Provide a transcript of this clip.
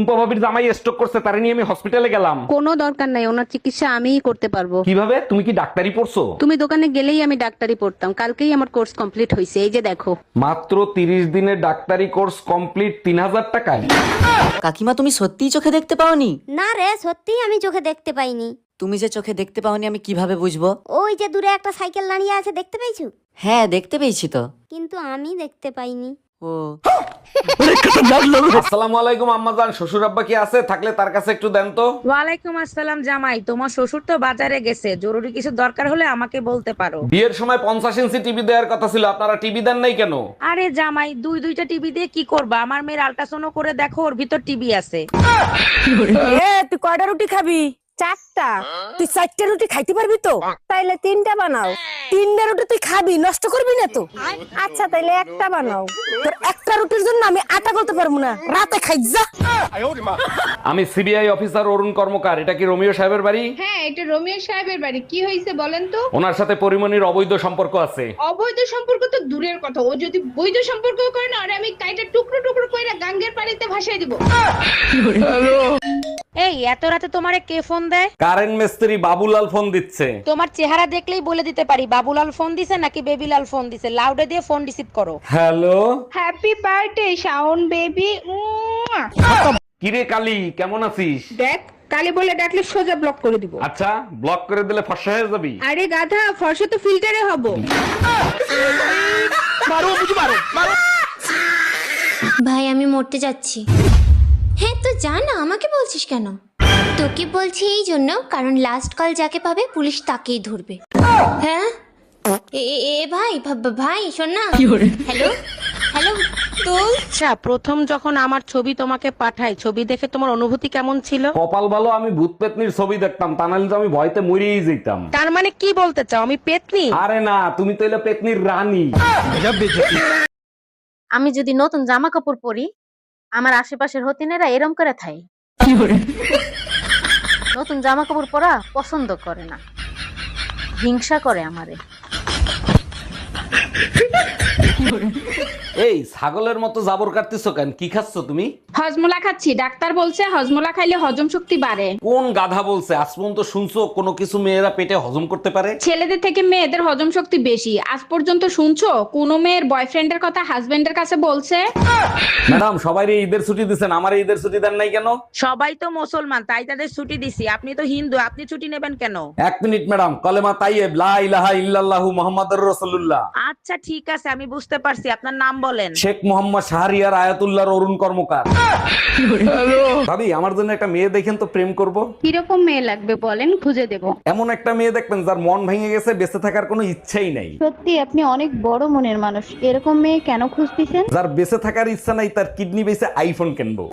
টুম্পা ভাবির জামাই স্ট্রোক করছে, তারে নিয়ে আমি হসপিটালে গেলাম। কোনো দরকার নাই, ওনার চিকিৎসা আমিই করতে পারবো। কিভাবে? তুমি কি ডাক্তারি পড়ছো? তুমি দোকানে গেলেই আমি ডাক্তারি পড়তাম, কালকেই আমার কোর্স কমপ্লিট হয়েছে, এই যে দেখো। মাত্র 30 দিনের ডাক্তারি কোর্স কমপ্লিট, 3000 টাকায়। কাকিমা তুমি সত্যিই চোখে দেখতে পাওনি? না রে, সত্যিই আমি চোখে দেখতে পাইনি। তুমি যে চোখে দেখতে পাওনি আমি কিভাবে বুঝবো? ওই যে দূরে একটা সাইকেল দাঁড়িয়ে আছে, দেখতে পেয়েছো? হ্যাঁ দেখতে পেয়েছি তো। কিন্তু আমি দেখতে পাইনি। ও আসসালামু আলাইকুম আম্মাজান, শ্বশুর আব্বা কি আছে? থাকলে তার কাছে একটু দেন তো। ওয়ালাইকুম আসসালাম জামাই, তোমার শ্বশুর তো বাজারে গেছে, জরুরি কিছু দরকার হলে আমাকে বলতে পারো। বিয়ের সময় 50 ইঞ্চি টিভি দেওয়ার কথা ছিল, আপনারা টিভি দেন নাই কেন? আরে জামাই, দুইটা টিভি দিয়ে কি করবা? আমার মেয়ের আল্ট্রাসাউন্ড করে দেখো, ওর ভিতর টিভি আছে। তুই কয়টা রুটি খাবি? 4টা। তুই 4টা রুটি খাইতে পারবি তো? তাইলে 3টা বানাও। 3টা রুটি তুই খাবি, নষ্ট করবি না তো? আচ্ছা তাইলে একটা বানাও। তোর একটা রুটির জন্য আমি আটা করতে পারবো না, রাতে খাই যা। আমি সিবিআই অফিসার অরুণ কর্মকার, এটা কি রোমিও সাহেবের বাড়ি? হ্যাঁ, এটা রোমিও সাহেবের বাড়ি। কি হয়েছে বলেন তো? ওনার সাথে পরিমণির অবৈধ সম্পর্ক আছে। অবৈধ সম্পর্ক তো দূরের কথা, ও যদি বৈধ সম্পর্ক করে না, আরে আমি কাইটা টুকরো টুকরো কইরা গাঙ্গের পানিতে ভাসাই দিব। এই এত রাতে তোমারে কে ফোন দেয়? কারেন্ট মিস্ত্রি বাবুলাল ফোন দিচ্ছে। তোমার চেহারা দেখলেই বলে দিতে পারি বাবুলাল ফোন দিছে নাকি বেবিলাল ফোন দিছে। লাউডে দিয়ে ফোন রিসিভ করো। Hello, happy birthday Shaon baby. কিরে কালি, কেমন আছিস? দেখ, কালি বলে ডাকলে সোজা ব্লক করে দিব। আচ্ছা, ব্লক করে দিলে ফর্সা হয়ে যাবি। আরে গাধা, ফর্সা তো ফিল্টারে হব। ভাই আমি মরতে যাচ্ছি। হ্যাঁ তো জানা, আমাকে বলছিস কেন? তোকে বলছি এই জন্য, কারণ লাস্ট কল যাকে পাবে পুলিশ তাকেই ধরবে। হ্যাঁ ভাই ভাই শোন না। হ্যালো হ্যালো তুই। আচ্ছা, প্রথম যখন আমার ছবি তোমাকে পাঠাই, ছবি দেখে তোমার অনুভূতি কেমন ছিল? কপাল ভালো আমি ভূত পেতনির ছবি দেখতাম, তা নাহলে তো আমি ভয়তে মরেই যেতাম। তার মানে কি বলতে চাও আমি পেতনি? আরে না, তুমি তো এলে পেতনির রানী। আমি যদি নতুন জামা কাপড় পরি, আমার আশেপাশের হতিনেরা এরম করে থাই। নতুন জামা কাপড় পরা পছন্দ করে না, হিংসা করে আমারে। এই ছাগলের মতো জাবর কাটতেছো কেন? কি খাচ্ছ তুমি? হজমোলা খাচ্ছি, ডাক্তার বলছে হজমোলা খাইলে হজম শক্তি বাড়ে। কোন গাধা বলছে? আজ পর্যন্ত শুনছো কোনো কিছু মেয়েরা পেটে হজম করতে পারে? ছেলেদের থেকে মেয়েদের হজম শক্তি বেশি। আজ পর্যন্ত শুনছো কোনো মেয়ের বয়ফ্রেন্ডের কথা হাজবেন্ডের কাছে বলছে? ম্যাডাম, সবাই ঈদের ছুটি দিচ্ছেন, আমার ঈদের ছুটি দেন নাই কেন? সবাই তো মুসলমান, তাই তাদের ছুটি দিছি। আপনি তো হিন্দু, আপনি ছুটি নেবেন কেন? 1 মিনিট ম্যাডাম, কলেমা তাইয়েব লা ইলাহা ইল্লাল্লাহু মুহাম্মাদুর রাসূলুল্লাহ। আচ্ছা ঠিক আছে, আমি বুঝতে পারছি। আপনার নাম বলেন। শেখ মোহাম্মদ শাহরিয়ার আয়াতুল্লাহ অরুণ কর্মকার। ভাবি, আমার জন্য একটা মেয়ে দেখেন তো, প্রেম করব। কিরকম মেয়ে লাগবে বলেন, খুঁজে দেব। এমন একটা মেয়ে দেখবেন যার মন ভেঙে গেছে, বেঁচে থাকার কোনো ইচ্ছাই নাই। সত্যি আপনি অনেক বড় মনের মানুষ, এরকম মেয়ে কেন খুঁজতেছেন? যার বেঁচে থাকার ইচ্ছা নাই, তার কিডনি বেঁচে আইফোন কিনবো।